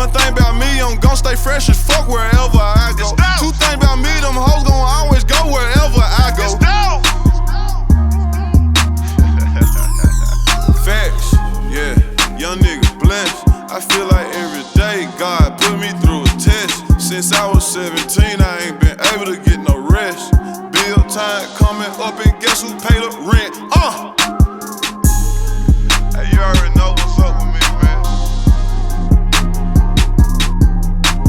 One thing about me, I'm gon' stay fresh as fuck wherever I go. Two things about me, them hoes gon' always go wherever I go. Facts, yeah, young nigga blessed. I feel like every day God put me through a test. Since I was 17, I ain't been able to get no rest. Bill time coming up and guess who paid the rent? Hey, you already know what's up with me, man.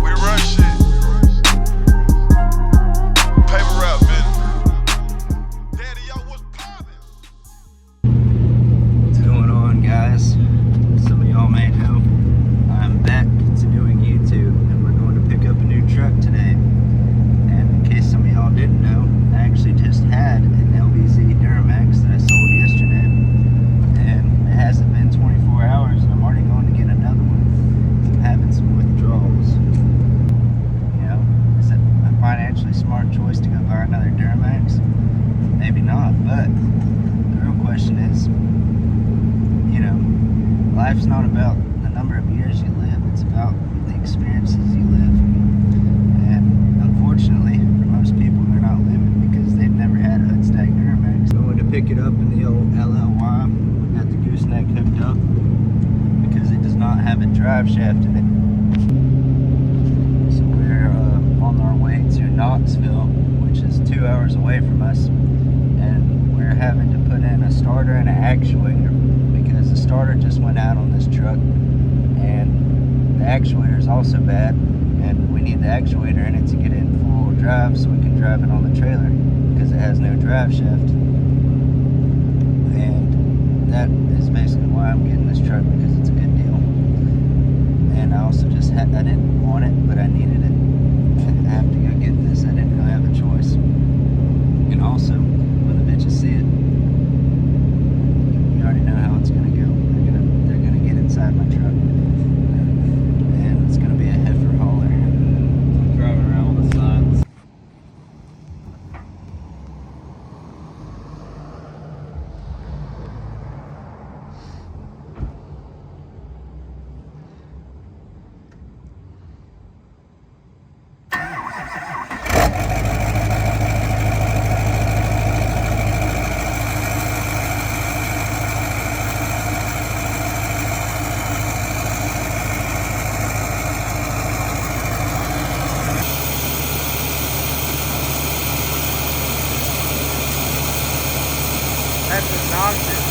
We run shit. Paper route business. Daddy, yo, what's poppin'? What's going on, guys? Some of y'all may know I'm back to doing YouTube, and we're going to pick up a new truck today. And in case some of y'all didn't know, I actually just had an LBZ Duramax that I sold yesterday, and it hasn't been 24 hours and I'm already going to get another one. I'm having some withdrawals. You know, is it a financially smart choice to go buy another Duramax? Maybe not, but the real question is, you know, life's not about the number of years you live, it's about the experiences you live. And unfortunately, for most people, they're not living because they've never had a Hoodstacked Duramax. Going to pick it up in the old LLY. We got the gooseneck hooked up because it does not have a drive shaft in it. So we're on our way to Knoxville, which is 2 hours away from us, and we're having to put in a starter and an actuator because the starter just went out on this truck and the actuator is also bad, and we need the actuator in it to get it in four-wheel drive so we can drive it on the trailer because it has no drive shaft. And that is basically why I'm getting this truck, because it's a good deal. And I also just I didn't want it, but I needed it. I have to go get this. I didn't really have a choice. And also, when the bitches see it, you already know how it's gonna go. They're gonna get inside my truck, and it's gonna be a heifer hauler. Driving around with the signs. That's obnoxious.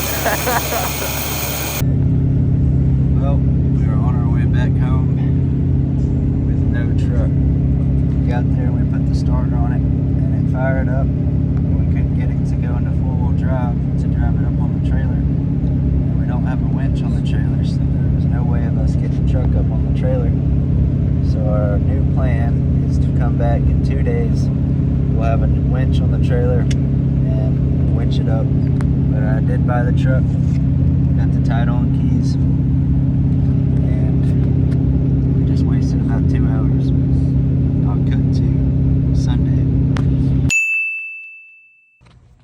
Well, we are on our way back home with no truck. We got there, we put the starter on it, and it fired up. We couldn't get it to go into four-wheel drive to drive it up on the trailer. And we don't have a winch on the trailer, so there was no way of us getting the truck up on the trailer. So our new plan is to come back in 2 days. We'll have a winch on the trailer and winch it up. But I did buy the truck, got the title and keys, and we just wasted about 2 hours. I'll cut to Sunday.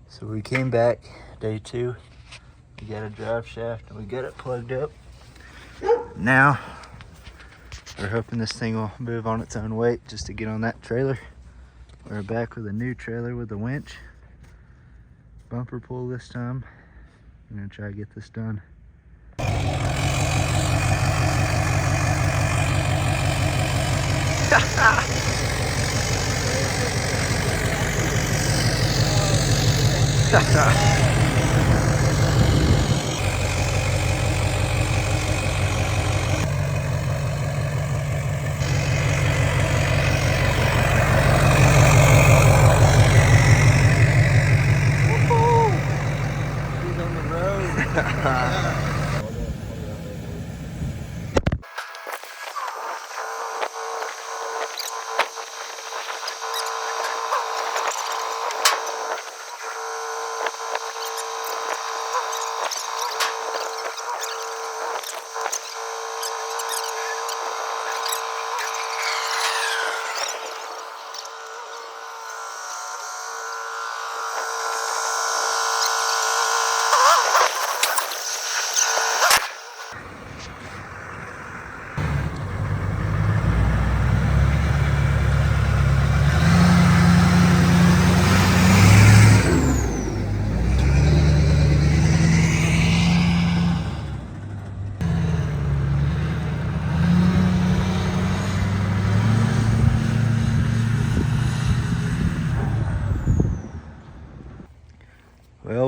So we came back day 2. We got a drive shaft and we got it plugged up. Now we're hoping this thing will move on its own weight just to get on that trailer. We're back with a new trailer with a winch. Bumper pull this time. I'm gonna try to get this done.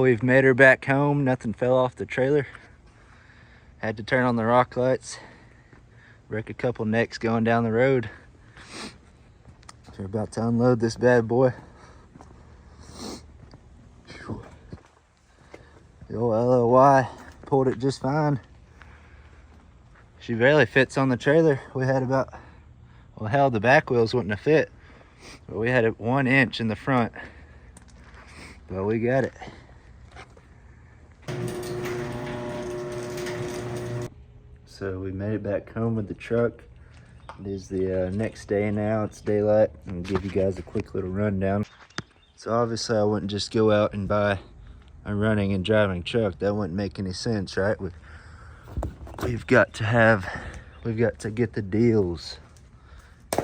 we've made her back home. Nothing fell off the trailer. Had to turn on the rock lights. Wreck a couple necks going down the road. We're about to unload this bad boy. Whew. The old LOY pulled it just fine. She barely fits on the trailer. We had about, well, hell, the back wheels wouldn't have fit, but we had it 1 inch in the front. But we got it. So we made it back home with the truck. It is the next day now. It's daylight. I'll give you guys a quick little rundown. So obviously I wouldn't just go out and buy a running and driving truck. That wouldn't make any sense, right? We've got to get the deals.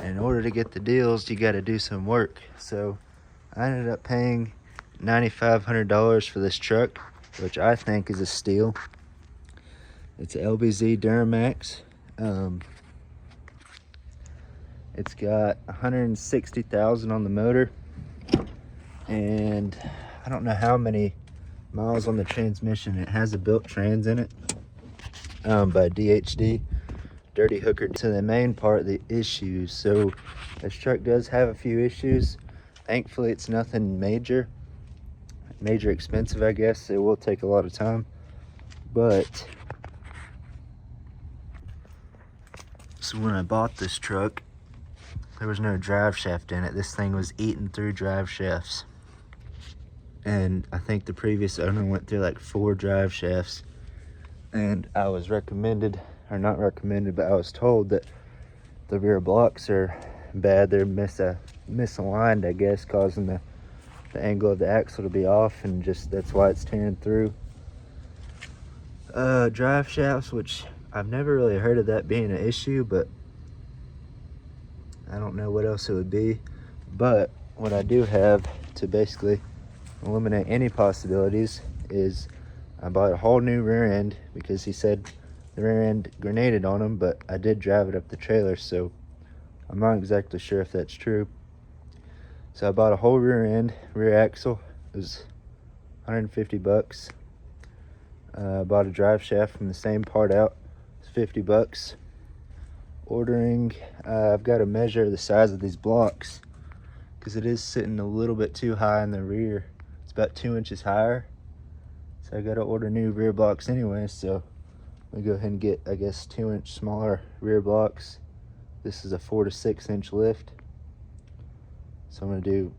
In order to get the deals, you got to do some work. So I ended up paying $9,500 for this truck, which I think is a steal. It's a LBZ Duramax. It's got 160,000 on the motor, and I don't know how many miles on the transmission. It has a built trans in it by DHD, Dirty Hooker. To the main part, the issues. So this truck does have a few issues. Thankfully, it's nothing major expensive, I guess. It will take a lot of time, but so when I bought this truck, there was no drive shaft in it. This thing was eating through drive shafts, and I think the previous owner went through like 4 drive shafts, and I was recommended, or not recommended, but I was told that the rear blocks are bad. They're misaligned, I guess, causing the angle of the axle to be off, and just that's why it's tearing through. Drive shafts, which I've never really heard of that being an issue, but I don't know what else it would be. But what I do have to basically eliminate any possibilities is I bought a whole new rear end, because he said the rear end grenaded on him, but I did drive it up the trailer, so I'm not exactly sure if that's true. So I bought a whole rear end, rear axle. It was 150 bucks. Bought a drive shaft from the same part out. It's 50 bucks. Ordering, I've got to measure the size of these blocks, because it is sitting a little bit too high in the rear. It's about 2 inches higher. So I got to order new rear blocks anyway. So we go ahead and get, I guess, 2-inch smaller rear blocks. This is a 4 to 6 inch lift. So I'm going to do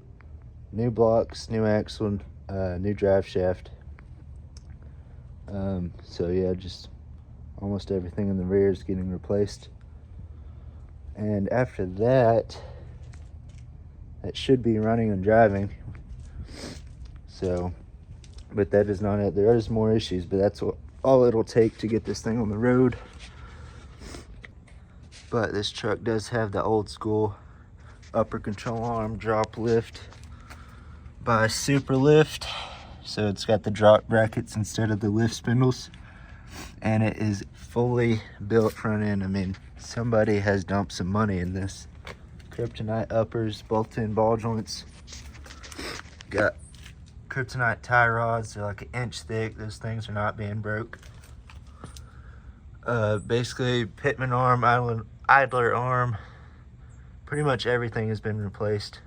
new blocks, new axle, new drive shaft. So yeah, just almost everything in the rear is getting replaced. And after that, it should be running and driving. So, but that is not it. There is more issues, but that's all it'll take to get this thing on the road. But this truck does have the old school upper control arm drop lift by Super Lift. So it's got the drop brackets instead of the lift spindles, and it is fully built front end. I mean, somebody has dumped some money in this. Kryptonite uppers, bolt-in ball joints. Got Kryptonite tie rods. They're like 1 inch thick. Those things are not being broke. Basically, pitman arm, idler arm. Pretty much everything has been replaced.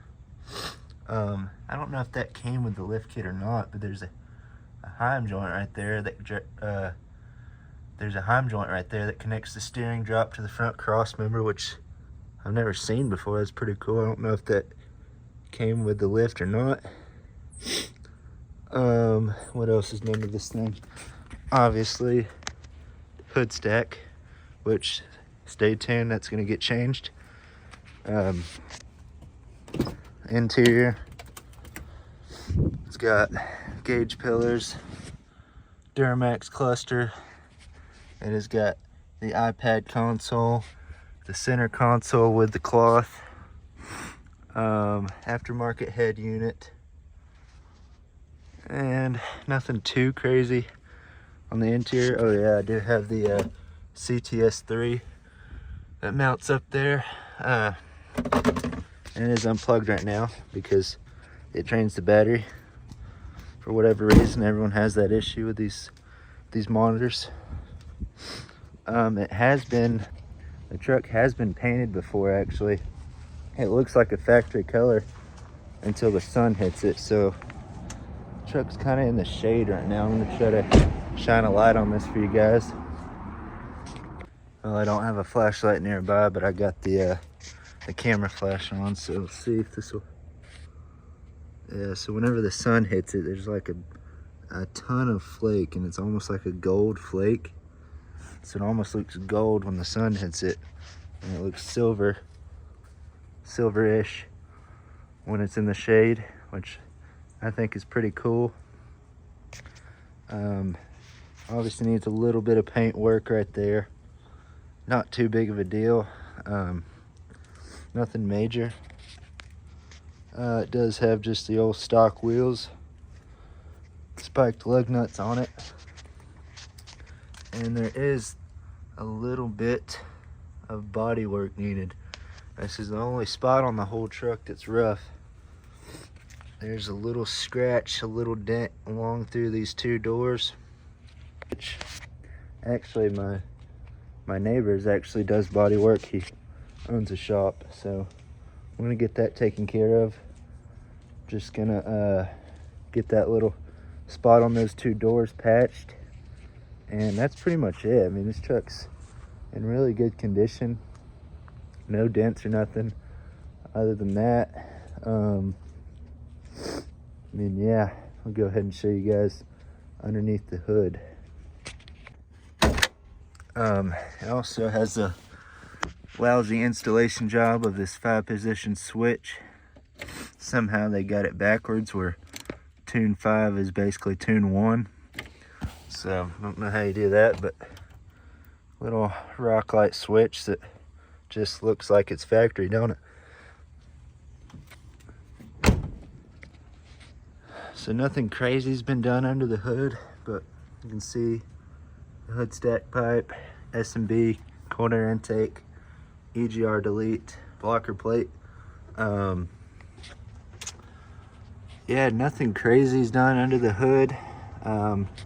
I don't know if that came with the lift kit or not, but there's a heim joint right there that connects the steering drop to the front cross member, which I've never seen before. That's pretty cool. I don't know if that came with the lift or not. What else is named of this thing? Obviously, Hoodstacked, which, stay tuned, that's going to get changed. Interior, it's got gauge pillars, Duramax cluster. It has got the iPad console, the center console with the cloth, aftermarket head unit, and nothing too crazy on the interior. Oh yeah, I do have the CTS3 that mounts up there. And it is unplugged right now because it drains the battery for whatever reason, everyone has that issue with these monitors. The truck has been painted before, actually. It looks like a factory color until the sun hits it, so the truck's kind of in the shade right now. I'm gonna try to shine a light on this for you guys. Well, I don't have a flashlight nearby, but I got the camera flash on, so let's see if this will. Yeah, so whenever the sun hits it, there's like a ton of flake, and it's almost like a gold flake. So it almost looks gold when the sun hits it, and it looks silverish when it's in the shade, which I think is pretty cool. Obviously needs a little bit of paint work right there. Not too big of a deal. Nothing major. It does have just the old stock wheels, spiked lug nuts on it, and there is a little bit of body work needed. This is the only spot on the whole truck that's rough. There's a little scratch, a little dent along through these two doors, which actually my neighbor actually does body work. He owns a shop, so I'm gonna get that taken care of. Just gonna get that little spot on those two doors patched, and that's pretty much it. I mean, this truck's in really good condition, no dents or nothing other than that. I mean, yeah, I'll go ahead and show you guys underneath the hood. It also has a lousy installation job of this 5-position switch. Somehow they got it backwards, where tune 5 is basically tune 1. So I don't know how you do that, but little rock light switch that just looks like it's factory, don't it? So nothing crazy's been done under the hood, but you can see the Hoodstacked pipe, S&B, cold air intake, EGR delete, blocker plate. Yeah, nothing crazy's done under the hood.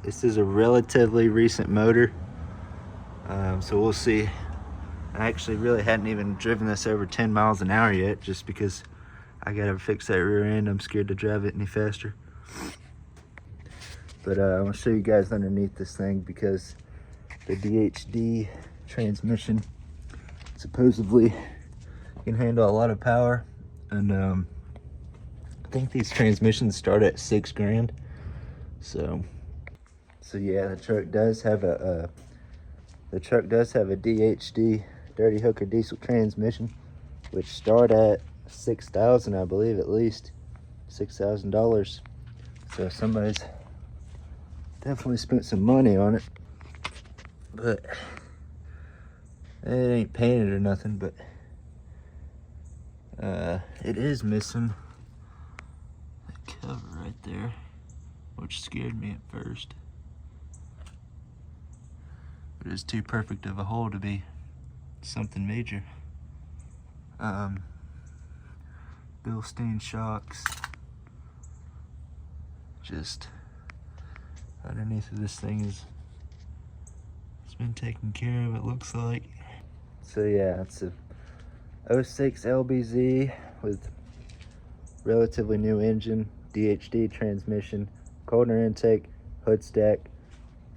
This is a relatively recent motor, so we'll see. I actually really hadn't even driven this over 10 miles an hour yet, just because I gotta fix that rear end. I'm scared to drive it any faster. But I'm gonna show you guys underneath this thing, because the DHD transmission supposedly can handle a lot of power, and I think these transmissions start at $6 grand. So yeah, the truck does have a DHD dirty hooker diesel transmission, which start at $6,000, I believe, at least $6,000. So somebody's definitely spent some money on it, but it ain't painted or nothing. But it is missing the cover right there, which scared me at first. But it's too perfect of a hole to be something major. Bilstein shocks just underneath of this thing it's been taken care of, it looks like. So yeah, it's a 06 LBZ with relatively new engine, DHD transmission, cold air intake, Hoodstack,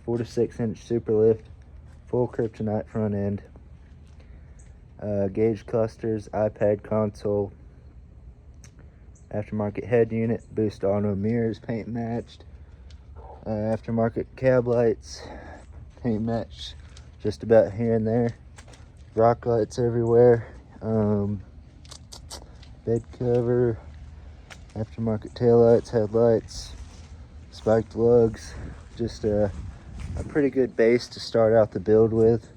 4 to 6 inch super lift, full kryptonite front end, gauge clusters, iPad console, aftermarket head unit, boost auto mirrors, paint matched, aftermarket cab lights, paint matched just about here and there, rock lights everywhere, bed cover, aftermarket taillights, headlights, spiked lugs. Just a pretty good base to start out the build with.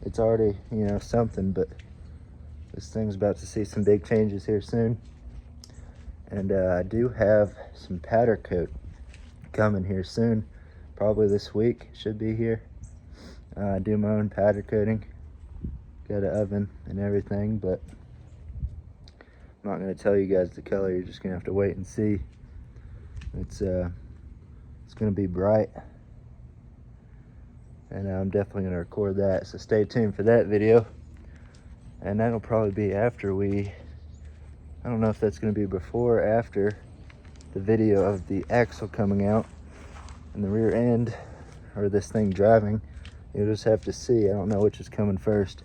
It's already, something, but this thing's about to see some big changes here soon. And I do have some powder coat coming here soon, probably this week, should be here. I do my own powder coating, got an oven and everything, but I'm not going to tell you guys the color. You're just going to have to wait and see. It's It's gonna be bright, and I'm definitely gonna record that, so stay tuned for that video. And that'll probably be after I don't know if that's gonna be before or after the video of the axle coming out and the rear end, or this thing driving. You'll just have to see. I don't know which is coming first.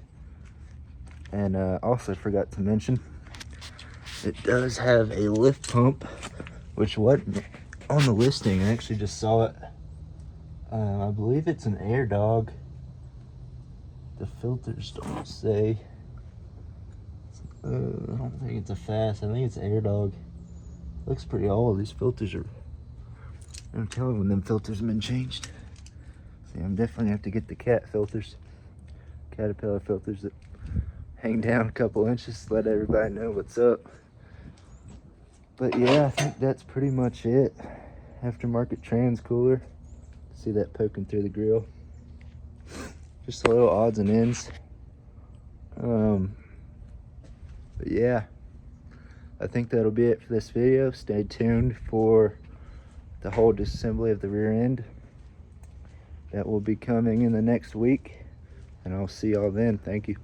And also forgot to mention, it does have a lift pump, which wasn't on the listing. I actually just saw it. I believe it's an Air Dog. The filters don't say. I don't think it's a Fast. I think it's Air Dog. Looks pretty old. These filters are, I'm telling when them filters have been changed. See, I'm definitely gonna have to get the cat filters, Caterpillar filters that hang down a couple inches to let everybody know what's up. But yeah, I think that's pretty much it. Aftermarket trans cooler. See that poking through the grill. Just a little odds and ends. But yeah, I think that'll be it for this video. Stay tuned for the whole disassembly of the rear end. That will be coming in the next week, and I'll see y'all then. Thank you.